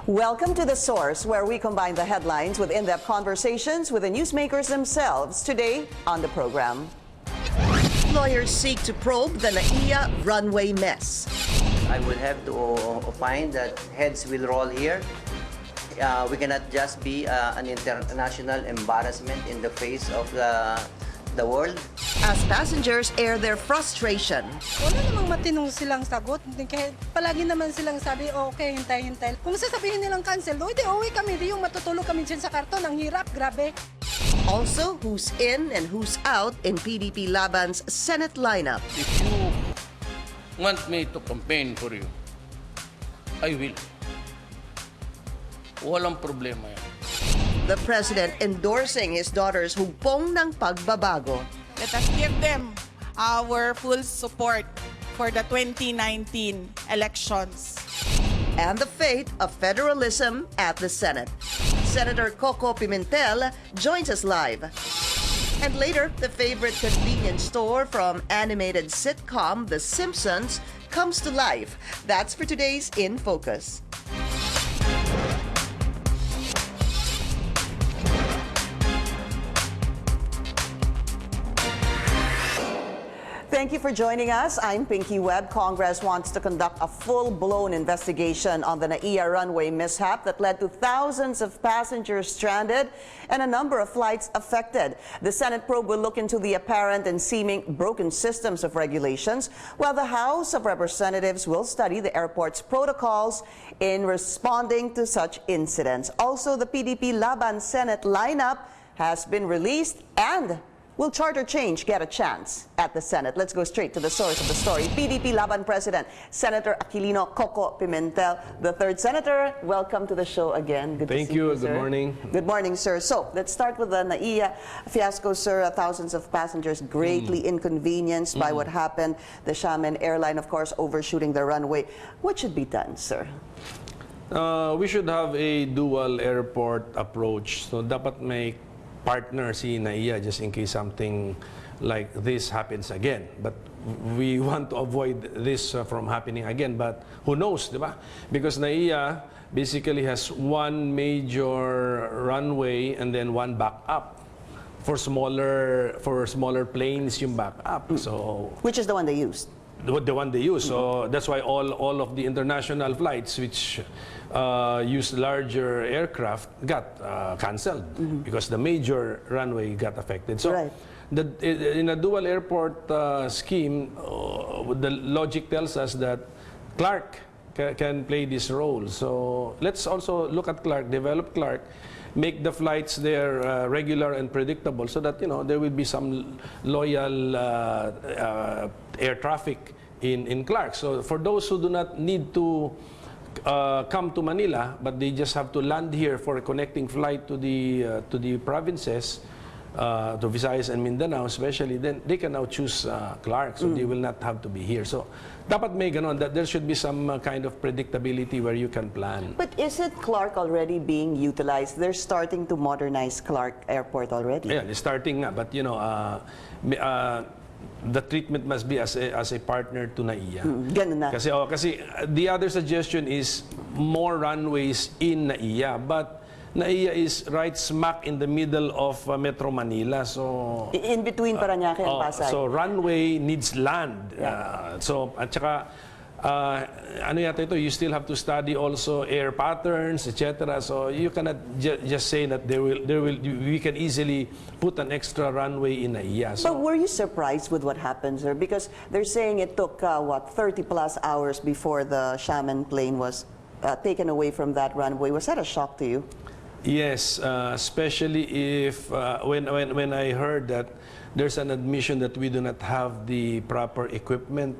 Welcome to The Source, where we combine the headlines with in-depth conversations with the newsmakers themselves. Today on the program, lawyers seek to probe the NAIA runway mess. I would have to opine that heads will roll here. We cannot just be an international embarrassment in the face of the world. As passengers air their frustration. Wala namang matinong silang sagot. Kahit palagi naman silang sabi, okay, hintay-hintay. Kung sasabihin nilang cancel, di uwi kami, di yung matutulog kami dyan sa karton. Ang hirap, grabe. Also, who's in and who's out in PDP-Laban's Senate lineup. If you want me to campaign for you, I will. Walang problema yan. The president endorsing his daughter's hugpong ng pagbabago. Let us give them our full support for the 2019 elections. And the fate of federalism at the Senate. Senator Koko Pimentel joins us live. And later, the favorite convenience store from animated sitcom The Simpsons comes to life. That's for today's In Focus. Thank you for joining us. I'm Pinky Webb. Congress wants to conduct a full-blown investigation on the NAIA runway mishap that led to thousands of passengers stranded and a number of flights affected. The Senate probe will look into the apparent and seeming broken systems of regulations, while the House of Representatives will study the airport's protocols in responding to such incidents. Also, the PDP-Laban Senate lineup has been released, and will charter change get a chance at the Senate? Let's go straight to the source of the story. PDP-Laban President, Senator Aquilino Koko Pimentel, the third senator. Welcome to the show again. Good Thank to see you. you, sir. Good morning. Good morning, sir. So let's start with the NAIA fiasco, sir. Thousands of passengers greatly inconvenienced by what happened. The Xiamen airline, of course, overshooting the runway. What should be done, sir? We should have a dual airport approach. So dapat may partner si NAIA just in case something like this happens again. But we want to avoid this from happening again. But who knows, di ba? Because NAIA basically has one major runway and then one backup. For smaller planes, yung backup. So Which is the one they used? The one they use. So that's why all of the international flights which use larger aircraft got canceled because the major runway got affected. So Right. in a dual airport scheme, the logic tells us that Clark can play this role. So let's also look at Clark, develop Clark, make the flights there regular and predictable, so that there will be some loyal air traffic in Clark. So for those who do not need to come to Manila, but they just have to land here for a connecting flight to the provinces, to Visayas and Mindanao especially, then they can now choose Clark, so they will not have to be here. So dapat may ganon, that there should be some kind of predictability where you can plan. But is it Clark already being utilized? They're starting to modernize Clark Airport already. Yeah, they're starting nga, but the treatment must be as a partner to NAIA. Ganun na. Kasi the other suggestion is more runways in NAIA, but NAIA is right smack in the middle of Metro Manila. So In between Parañaque and Pasay. so runway needs land. Yeah. At saka ano yata ito, you still have to study also air patterns, etc. So you cannot just say that we can easily put an extra runway in NAIA. So But were you surprised with what happened, sir? Because they're saying it took, 30 plus hours before the Xiamen plane was taken away from that runway. Was that a shock to you? yes, especially if when I heard that there's an admission that we do not have the proper equipment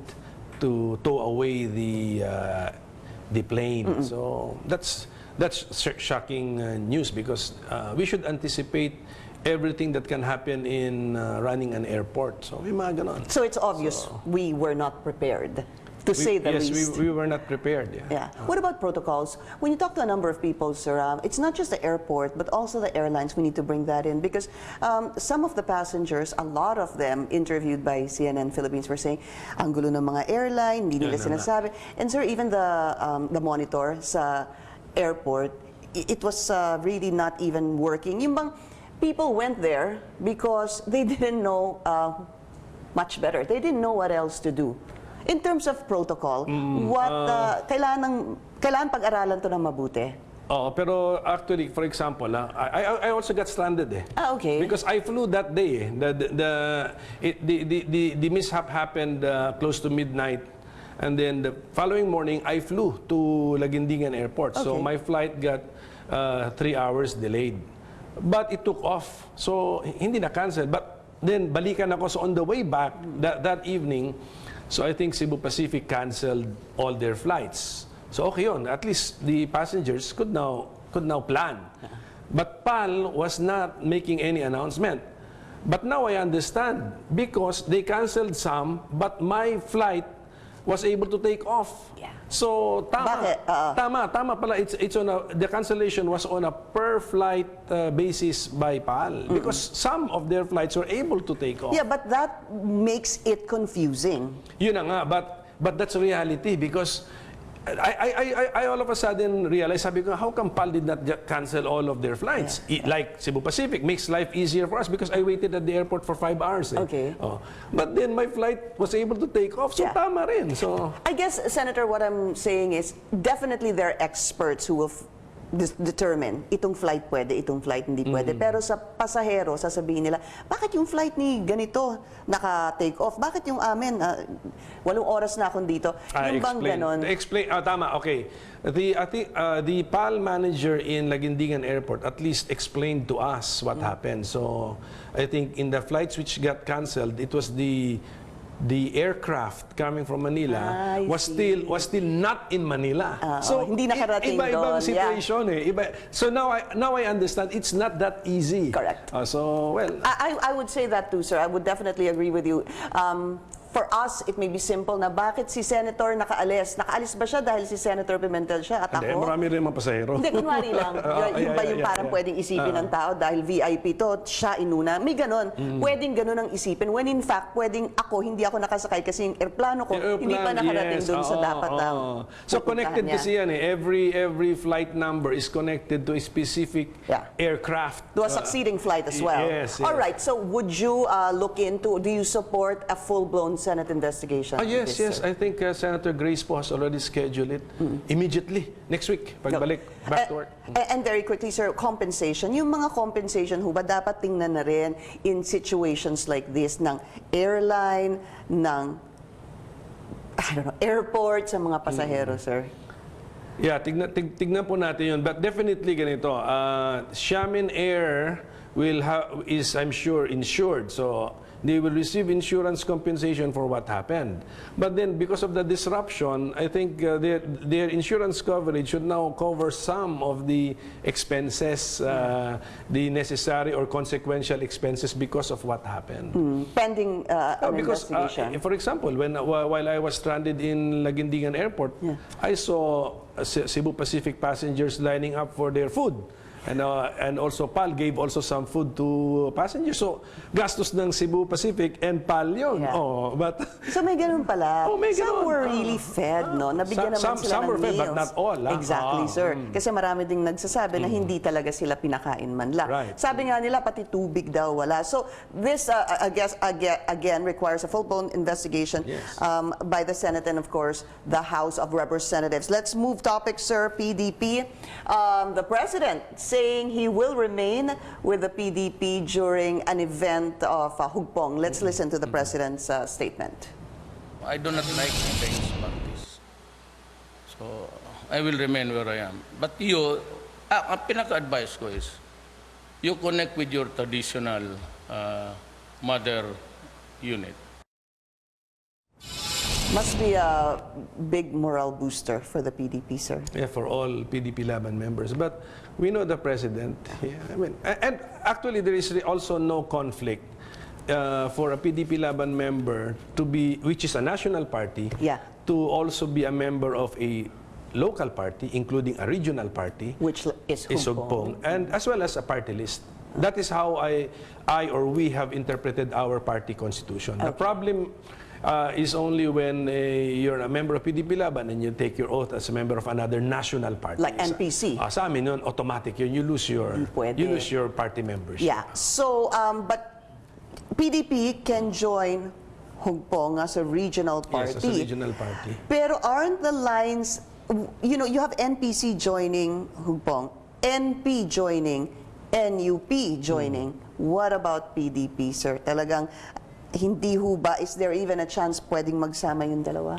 to tow away the plane. So that's shocking news, because we should anticipate everything that can happen in running an airport. So may mga ganon. So it's obvious we were not prepared, to say the yes, least. we were not prepared. Yeah. What about protocols? When you talk to a number of people, sir, it's not just the airport, but also the airlines. We need to bring that in, because some of the passengers, a lot of them interviewed by CNN Philippines, were saying, ang gulo ng mga airline, hindi nila sinasabi. And sir, even the monitor sa airport, it was really not even working. Yung bang people went there because they didn't know much better. They didn't know what else to do. In terms of protocol, kailangan pag-aralan to ng mabuti. Oh, pero actually, for example, I also got stranded eh. Okay. Because I flew that day. The mishap happened close to midnight. And then the following morning, I flew to Laguindingan Airport. So Okay. my flight got 3 hours delayed. But it took off. So hindi na-cancel. But then balikan ako. So on the way back that evening, so I think Cebu Pacific canceled all their flights. So okay yun. At least the passengers could now plan. But PAL was not making any announcement. But now I understand because they canceled some, but my flight was able to take off. Yeah. So tama. Bakit? Tama pala. It's on the cancellation was on a per flight basis by PAL because some of their flights were able to take off. Yeah, but that makes it confusing. Yun na nga, but that's reality because I all of a sudden realized, sabi ko, how come PAL did not cancel all of their flights? Like Cebu Pacific makes life easier for us because I waited at the airport for 5 hours. Eh. Okay. Oh. But then my flight was able to take off, so Yeah. tama rin. So, I guess, Senator, what I'm saying is definitely there are experts who will determine itong flight pwede, itong flight hindi pwede. Pero sa pasahero, sasabihin nila, bakit yung flight ni ganito naka-take off? Bakit yung amin, 8 oras na akong dito? Yung bang ganon? Tama, okay. I think the PAL manager in Laguindingan Airport at least explained to us what happened. So, I think in the flights which got canceled, it was the aircraft coming from Manila was still not in Manila. So hindi nakarating iba-ibang doon. situation eh. So now I understand it's not that easy. Correct. So well, I would say that too, sir. I would definitely agree with you. For us, it may be simple na bakit si Senator nakaalis? Nakaalis ba siya dahil si Senator Pimentel siya at hindi, ako? marami rin mga pasahero. Hindi, kunwari lang. Yun ba yung parang pwedeng isipin ng tao dahil VIP to, siya inuna. May ganon. Pwedeng ganon ang isipin. When in fact, pwedeng ako, hindi ako nakasakay kasi yung airplano ko, hindi pa nakarating doon sa dapat na So connected kasi yan eh. Every flight number is connected to a specific aircraft. To a succeeding flight as well. Yes. All right, so would you look into, do you support a full-blown Senate investigation? Yes. Sir? I think Senator Grace po has already scheduled it immediately next week. Pagbalik, back to work. And very quickly, sir, compensation. Yung mga compensation, ba dapat tingnan na rin in situations like this ng airline, ng airport sa mga pasahero, sir? Yeah, tignan po natin yun. But definitely ganito, Xiamen Air is, I'm sure, insured. So, they will receive insurance compensation for what happened. But then, because of the disruption, I think their insurance coverage should now cover some of the expenses, the necessary or consequential expenses because of what happened. Pending an Because, investigation. for example, while I was stranded in Laguindingan Airport, I saw Cebu Pacific passengers lining up for their food. And also PAL gave also some food to passengers. So, gastos ng Cebu Pacific and PAL yun. Yeah. Oh, but So may ganun pala. Oh, may Some ganun. were really fed, no? Nabigyan naman Some sila ng were fed, meals. but not all, Exactly, sir. Kasi marami ding nagsasabi na hindi talaga sila pinakain man lang. Right. Sabi nga nila, pati tubig daw wala. So this, I guess, again, requires a full-blown investigation Yes. by the Senate and, of course, the House of Representatives. Let's move topics, sir. PDP. The President saying he will remain with the PDP during an event of hugpong. Let's listen to the President's statement. I do not like things about this. So, I will remain where I am. But you, ang pinaka-advise ko is, you connect with your traditional mother unit. Must be a big morale booster for the PDP, sir. yeah, for all PDP-Laban members. But we know the President. Yeah, I mean, and actually, there is also no conflict for a PDP-Laban member to be, which is a national party, to also be a member of a local party, including a regional party, Which is Hugpong, and as well as a party list. That is how I or we have interpreted our party constitution. The problem, is only when you're a member of PDP-Laban and you take your oath as a member of another national party. Like NPC. Sa amin yun, automatic yun. You lose your party membership. Yeah. So, but PDP can join Hugpong as a regional party. Yes, as a regional party. Pero aren't the lines, you know, you have NPC joining Hugpong, NP joining, NUP joining. What about PDP, sir? Talagang hindi ho ba, is there even a chance pwedeng magsama yung dalawa?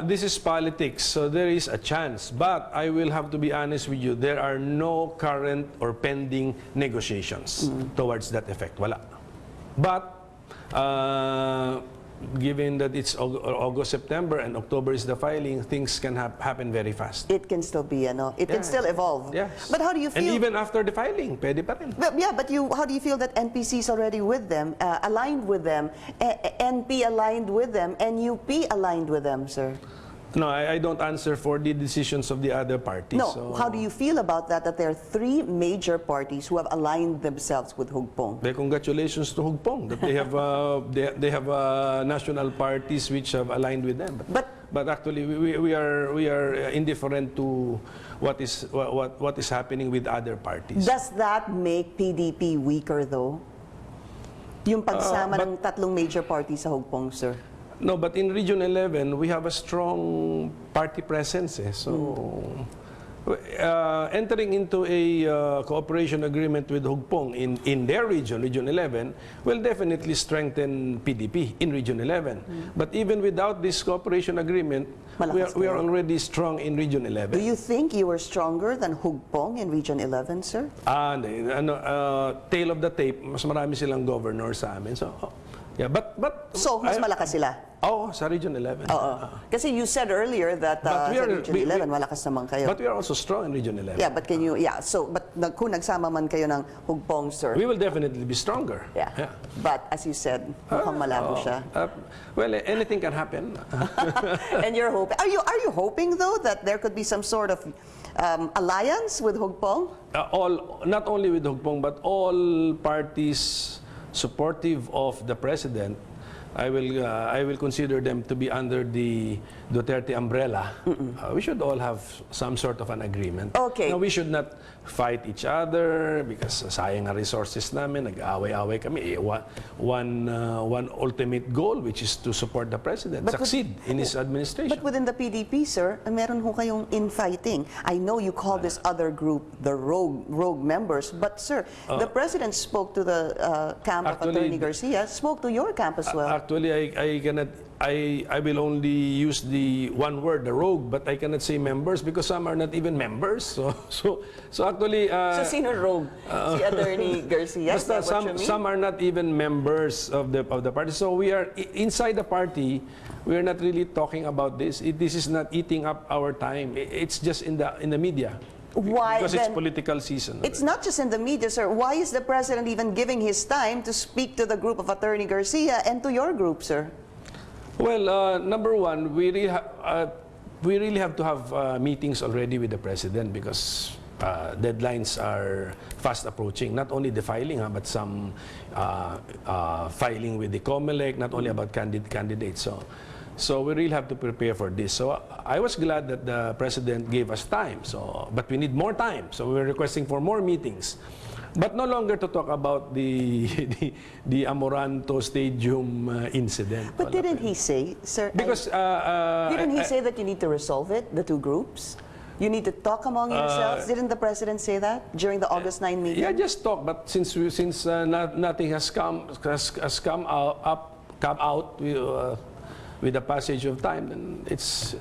This is politics, so there is a chance. But I will have to be honest with you, there are no current or pending negotiations towards that effect. Wala. But given that it's August, September, and October is the filing, things can happen very fast. It can still be, it can still evolve. Yes. But how do you feel? And even after the filing, pwede pa rin. But, yeah, but how do you feel that NPC is already with them, aligned with them, NP aligned with them, NUP aligned with them, sir? No, I don't answer for the decisions of the other parties. No, So, how do you feel about that there are three major parties who have aligned themselves with Hugpong? congratulations to Hugpong that they have national parties which have aligned with them. But actually, we are indifferent to what is happening with other parties. Does that make PDP weaker though? Yung pagsama ng tatlong major parties sa Hugpong, sir? No, but in Region 11, we have a strong party presence. So, entering into a cooperation agreement with Hugpong in their region, Region 11, will definitely strengthen PDP in Region 11. But even without this cooperation agreement, we are already strong in Region 11. Do you think you were stronger than Hugpong in Region 11, sir? Tail of the tape, mas marami silang governor sa amin. So, yeah, but So, mas malakas sila? Oo, sa Region 11. Oo. Kasi you said earlier that sa Region 11, malakas naman kayo. But we are also strong in Region 11. Yeah, but kung nagsama man kayo ng Hugpong, sir. We will definitely be stronger. Yeah. But as you said, mukhang malabo siya. Well, anything can happen. And you're hoping, are you hoping though that there could be some sort of alliance with Hugpong? Not only with Hugpong, but all parties supportive of the president, I will consider them to be under the Duterte umbrella. We should all have some sort of an agreement. Okay. Now, we should not fight each other because sayang ang resources namin, nag-aaway-aaway kami. One ultimate goal, which is to support the president, succeed in his administration. But within the PDP, sir, meron ho kayong infighting. I know you call this other group the rogue members, but sir, the president spoke to the camp of Attorney Garcia, spoke to your camp as well. Actually, I will only use the one word, the rogue, but I cannot say members because some are not even members. So actually, So sino rogue? Si Attorney Garcia? Is that what you mean? some are not even members of the party. So we are inside the party. We are not really talking about this. This is not eating up our time. It's just in the media. Why because then, it's political season. It's not just in the media, sir. Why is the president even giving his time to speak to the group of Attorney Garcia and to your group, sir? Well, number one, we really have to have meetings already with the president because deadlines are fast approaching. Not only the filing, but some filing with the COMELEC, not only about candidates. So we really have to prepare for this. So I was glad that the president gave us time. But we need more time. So we're requesting for more meetings. But no longer to talk about the Amoranto Stadium incident. But didn't he say, sir? Because didn't he say that you need to resolve it, the two groups? You need to talk among yourselves. Didn't the president say that during the August 9 meeting? Yeah, just talk. But since nothing has come out with the passage of time, then it's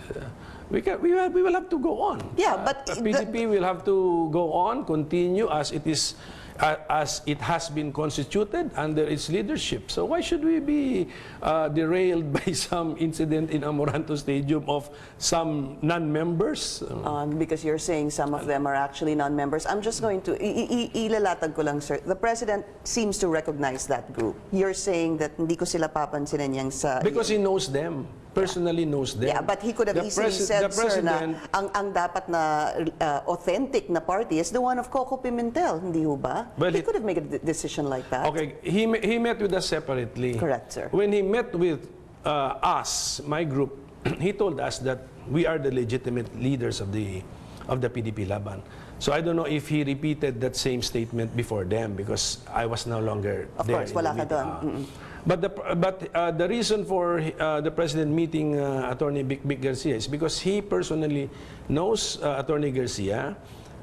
we will have to go on. Yeah, but PDP will have to go on, continue as it is. As it has been constituted under its leadership. So why should we be derailed by some incident in Amoranto Stadium of some non-members? Because you're saying some of them are actually non-members. I'm just going to, ilalatag ko lang, sir. The president seems to recognize that group. You're saying that hindi ko sila papansinin yang sa... Because he knows them. Personally knows them. Yeah, but he could have easily said, sir, na ang dapat na authentic na party is the one of Koko Pimentel, hindi ho ba? Well, he could have made a decision like that. Okay, he met with us separately. Correct, sir. When he met with us, my group, he told us that we are the legitimate leaders of the PDP-Laban. So I don't know if he repeated that same statement before them because I was no longer Of there. course, wala ka doon. But the reason for the president meeting Attorney Vic Garcia is because he personally knows Attorney Garcia,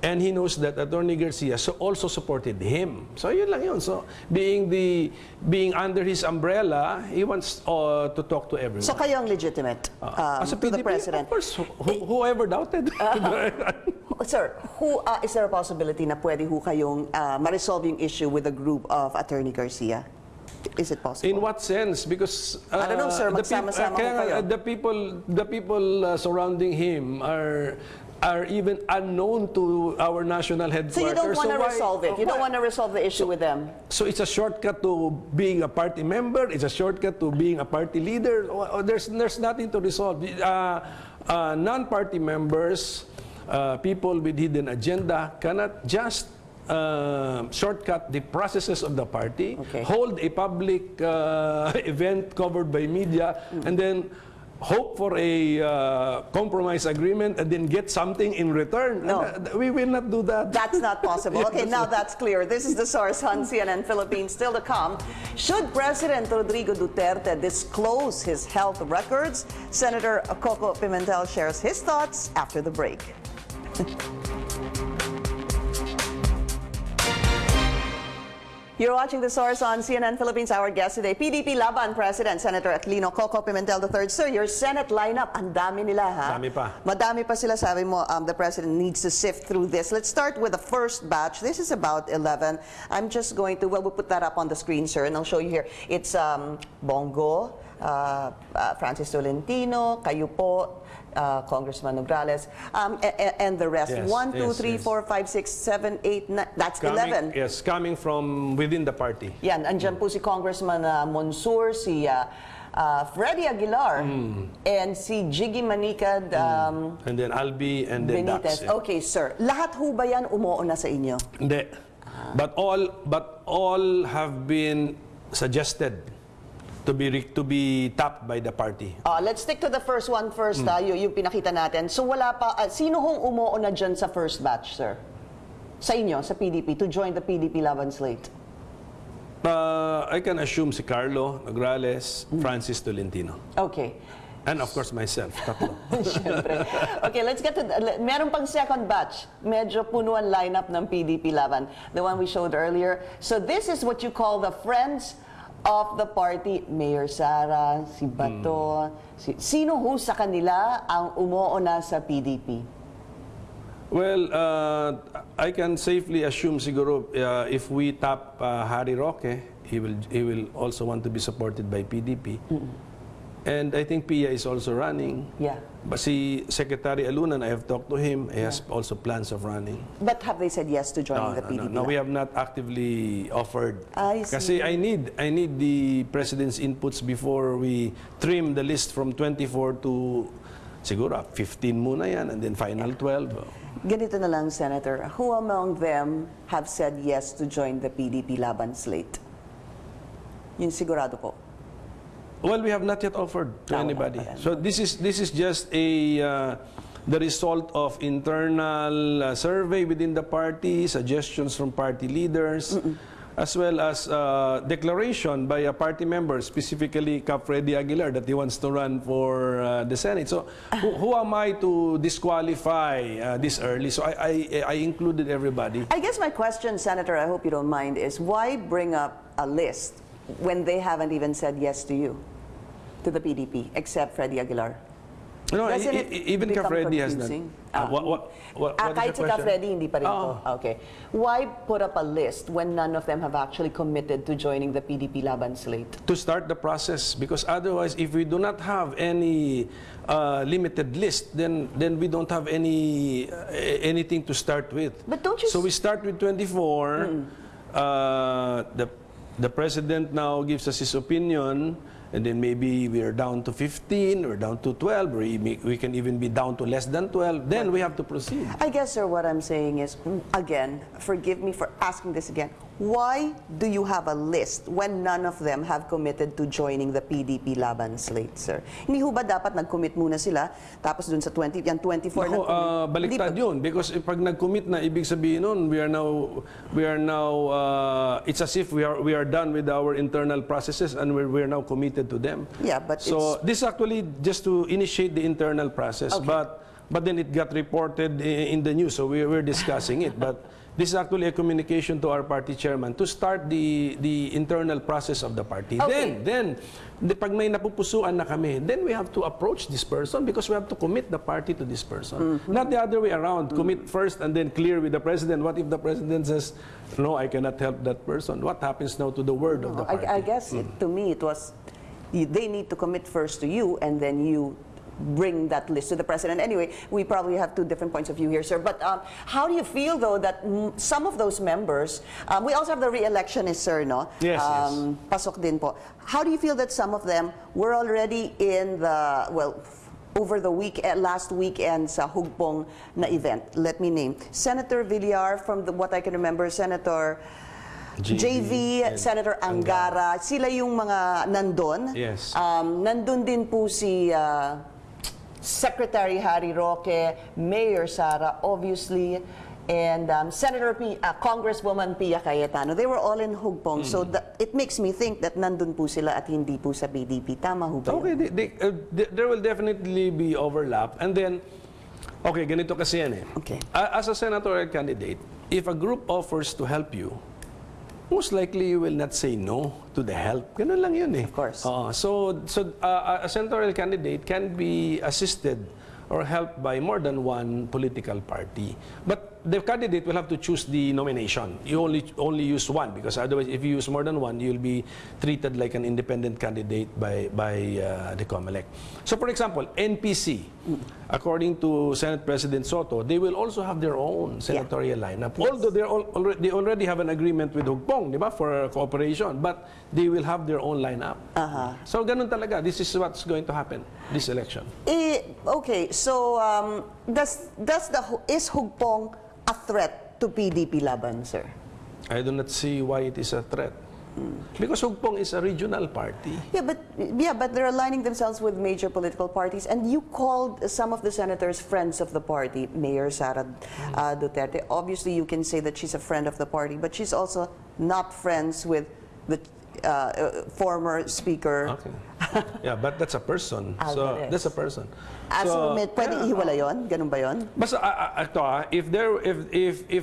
and he knows that Attorney Garcia also supported him. So yun lang yun. So being under his umbrella, he wants to talk to everyone. So kayo ang legitimate As a to the PDP, president. of course, whoever doubted. Sir, is there a possibility na pwede ho kayong ma-resolve yung issue with the group of Attorney Garcia? Is it possible? In what sense? Because I don't know, sir. Magsama-sama ho kayo. the people surrounding him are even unknown to our national headquarters. So you don't want to why- resolve it? You don't want to resolve the issue with them? So it's a shortcut to being a party member. It's a shortcut to being a party leader. There's nothing to resolve. Non-party members, people with hidden agenda cannot just shortcut the processes of the party, Okay. hold a public event covered by media, and then hope for a compromise agreement and then get something in return. No. We will not do that. That's not possible. Okay, now that's clear. This is the source on CNN Philippines. Still to come, should President Rodrigo Duterte disclose his health records? Senator Koko Pimentel shares his thoughts after the break. You're watching The Source on CNN Philippines. Our guest today, PDP-Laban President Senator Aquilino Koko Pimentel III. Sir, your Senate lineup, ang dami nila, ha? Dami pa. Madami pa sila. Sabi mo, the President needs to sift through this. Let's start with the first batch. This is about 11. I'm just going to, we'll put that up on the screen, sir, and I'll show you here. It's Bongo, Francis Tolentino, kayo po, Congressman Nograles, and the rest. Yes, 1, 2, yes, 3, yes. 4, 5, 6, 7, 8, 9. That's 11. Yes, coming from within the party. Yan, andyan po si Congressman Monsur, si Freddy Aguilar, and si Jiggy Manicad And then Albi and then Benitez. Dax. Yeah. Okay, sir. Lahat ho ba yan umuo na sa inyo? Hindi. But all have been suggested to be tapped by the party. Let's stick to the first one first, yung pinakita natin. So wala pa, sino hong umuo na dyan sa first batch, sir? Sa inyo, sa PDP, to join the PDP-Laban slate? I can assume si Carlo Nograles, Francis Tolentino. Okay. And of course myself, tatlo. Siyempre. Okay, let's get to, meron pang second batch. Medyo punuan lineup ng PDP-Laban. The one we showed earlier. So this is what you call the friends of the party. Mayor Sara, si Bato, sino ho sa kanila ang umuo na sa PDP? Well, I can safely assume siguro if we tap Harry Roque, he will also want to be supported by PDP. And I think Pia is also running. Yeah. But si Secretary Alunan, I have talked to him. He has also plans of running. But have they said yes to joining the PDP? No, we have not actively offered. I see. Kasi I need the President's inputs before we trim the list from 24 to siguro 15 muna yan and then final 12. Ganito na lang, Senator. Who among them have said yes to join the PDP-Laban slate? Yun sigurado po. Well, we have not yet offered to Wala anybody. pa rin. So this is just the result of internal survey within the party, suggestions from party leaders, as well as declaration by a party member, specifically Cap Freddy Aguilar, that he wants to run for the Senate. So who am I to disqualify this early? So I included everybody. I guess my question, Senator, I hope you don't mind, is why bring up a list when they haven't even said yes to you, to the PDP, except Freddy Aguilar? No, Doesn't it even Cap become Freddy has not. confusing? What is Kahit the si Cap question? Freddy, hindi pa rin po. Oh. Okay. Why put up a list when none of them have actually committed to joining the PDP-Laban slate? To start the process, because otherwise, if we do not have any limited list, then we don't have anything to start with. But don't you So we start with 24. The president now gives us his opinion, and then maybe we are down to 15 or down to 12, or we can even be down to less than 12. Then we have to proceed. I guess, sir, what I'm saying is, again, forgive me for asking this again, why do you have a list when none of them have committed to joining the PDP-Laban slate, sir? Hindi ho ba dapat nag-commit muna sila, tapos dun sa 24 Ako, baliktad yun. Because pag nag-commit na, ibig sabihin nun, we are now, it's as if we are done with our internal processes and we are now committed to them. Yeah, but so this is actually just to initiate the internal process, but then it got reported in the news, so we're discussing it. But this is actually a communication to our party chairman to start the internal process of the party. Okay. Then, pag may napupusuan na kami, then we have to approach this person because we have to commit the party to this person. Not the other way around. Commit first and then clear with the president. What if the president says, no, I cannot help that person? What happens now to the word of the party? I guess to me it was, they need to commit first to you and then you bring that list to the president. Anyway, we probably have two different points of view here, sir. But how do you feel, though, that some of those members, we also have the re-electionists, sir, no? Yes, yes. Pasok din po. How do you feel that some of them were already in the, well, over the last weekend sa hugpong na event? Let me name. Senator Villar, from what I can remember, Senator JV, Senator Angara, sila yung mga nandun. Yes. Nandun din po si Secretary Harry Roque, Mayor Sara, obviously, and Congresswoman Pia Cayetano. They were all in hugpong. So it makes me think that nandun po sila at hindi po sa PDP. Tama ho ba yun? Okay, there will definitely be overlap. And then, okay, ganito kasi yan eh. Okay. As a senatorial candidate, if a group offers to help you, most likely you will not say no to the help. Ganun lang yun eh. Of course. So a senatorial candidate can be assisted or helped by more than one political party. But the candidate will have to choose the nomination. You only use one, because otherwise, if you use more than one, you'll be treated like an independent candidate by the COMELEC. So, for example, NPC, according to Senate President Soto, they will also have their own senatorial lineup. Yes. Although they already have an agreement with Hugpong, di ba, for cooperation, but they will have their own lineup. So, ganun talaga. This is what's going to happen this election. Okay, so is Hugpong a threat to PDP-Laban, sir? I do not see why it is a threat. Because Hugpong is a regional party. Yeah, but they're aligning themselves with major political parties. And you called some of the senators friends of the party, Mayor Sara Duterte. Obviously, you can say that she's a friend of the party, but she's also not friends with the former speaker. Okay. Yeah, but that's a person. So that's a person. So, pwede ihiwala yun? Ganun ba yun? Basta if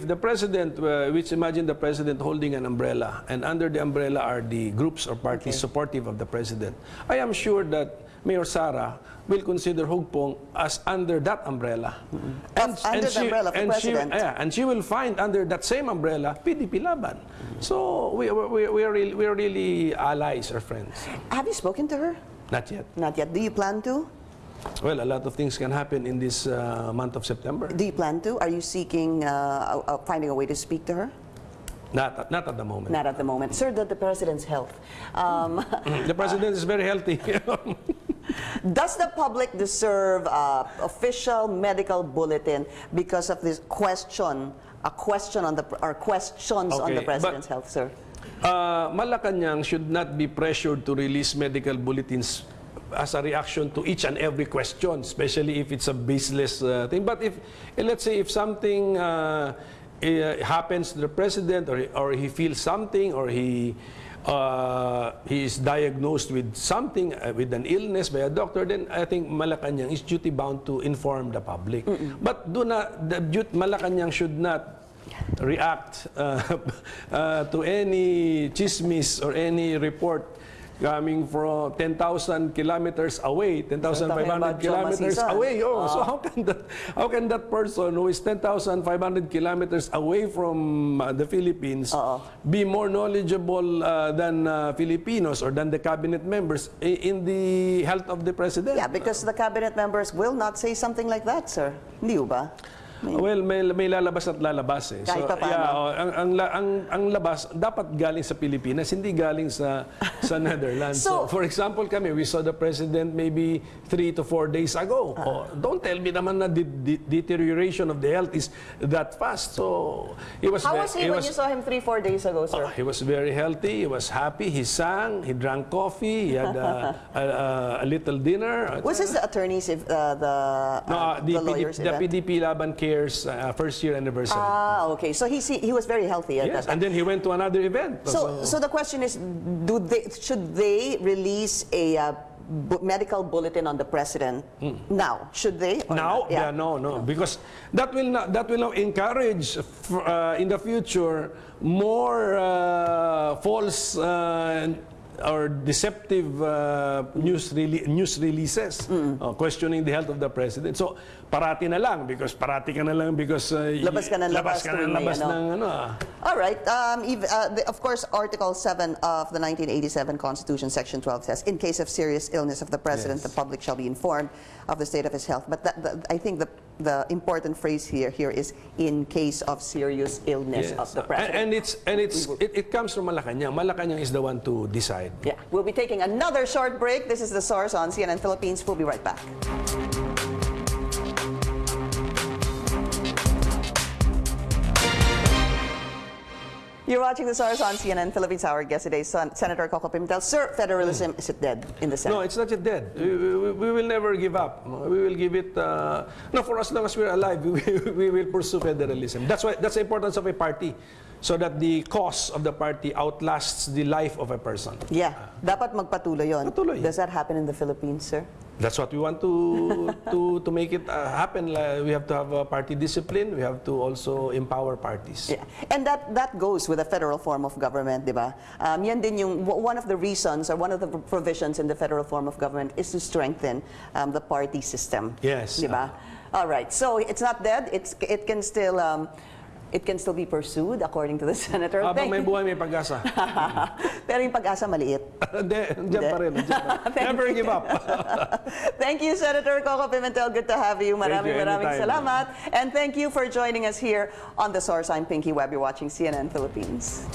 the president, which imagine the president holding an umbrella, and under the umbrella are the groups or parties supportive of the president, I am sure that Mayor Sara will consider Hugpong as under that umbrella. Under the umbrella of the president. And she will find under that same umbrella PDP-Laban. So we are really allies or friends. Have you spoken to her? Not yet. Not yet. Do you plan to? Well, a lot of things can happen in this month of September. Do you plan to? Are you seeking, finding a way to speak to her? Not at the moment. Not at the moment. Sir, the president's health. The president is very healthy. Does the public deserve official medical bulletin because of this questions on the president's health, sir? Malacanang should not be pressured to release medical bulletins as a reaction to each and every question, especially if it's a baseless thing. But if, let's say, if something happens to the president, or he feels something, or he is diagnosed with something, with an illness by a doctor, then I think Malacanang is duty bound to inform the public. But Malacanang should not react to any chismis or any report coming from 10,000 kilometers away, 10,500 kilometers away. So how can that person who is 10,500 kilometers away from the Philippines be more knowledgeable than Filipinos or than the cabinet members in the health of the president? Yeah, because the cabinet members will not say something like that, sir. Hindi ba? Well, may lalabas at lalabas eh. Kahit pa paano. Ang labas dapat galing sa Pilipinas, hindi galing sa Netherlands. So- So, for example, we saw the president maybe 3 to 4 days ago. Don't tell me naman na deterioration of the health is that fast. So, he was How was he when you saw him 3-4 days ago, sir? he was very healthy. He was happy. He sang. He drank coffee. He had a little dinner. Was this the attorneys, if the lawyers The event? PDP-Laban Cares first year anniversary. Okay. So he was very healthy at Yes, that time. and then he went to another event. So the question is, should they release a medical bulletin on the president now? Should they? Or now, not? Yeah. no, because that will now encourage in the future more false or deceptive news releases questioning the health of the president. So parati ka na lang because Labas ka ng labas tuwing may ano. ng All right. Of course, Article 7 of the 1987 Constitution, Section 12 says, in case of serious illness of the president, Yes. the public shall be informed of the state of his health. But I think the important phrase here is in case of serious illness of the president. And it comes from Malacanang. Malacanang is the one to decide. Yeah. We'll be taking another short break. This is The Source on CNN Philippines. We'll be right back. You're watching The Source on CNN Philippines. Our guest today, Senator Koko Pimentel. Sir, federalism, is it dead in the Senate? No, it's not yet dead. We will never give up. We will give it. No, for as long as we're alive, we will pursue federalism. That's the importance of a party, so that the cause of the party outlasts the life of a person. Yeah. Dapat magpatuloy yun. Patuloy. Does that happen in the Philippines, sir? That's what we want to make it happen. We have to have party discipline. We have to also empower parties. Yeah. And that goes with a federal form of government, di ba? Yan din yung, one of the reasons or one of the provisions in the federal form of government is to strengthen the party system. Yes. Di ba? All right. So it's not dead. It can still be pursued according to the senator. Habang may buhay, may pag-asa. Pero yung pag-asa maliit. Diyan pa rin. Never give up. Thank you, Senator Koko Pimentel. Good to have you. Maraming anytime. salamat. And thank you for joining us here on The Source. I'm Pinky Webb. You're watching CNN Philippines.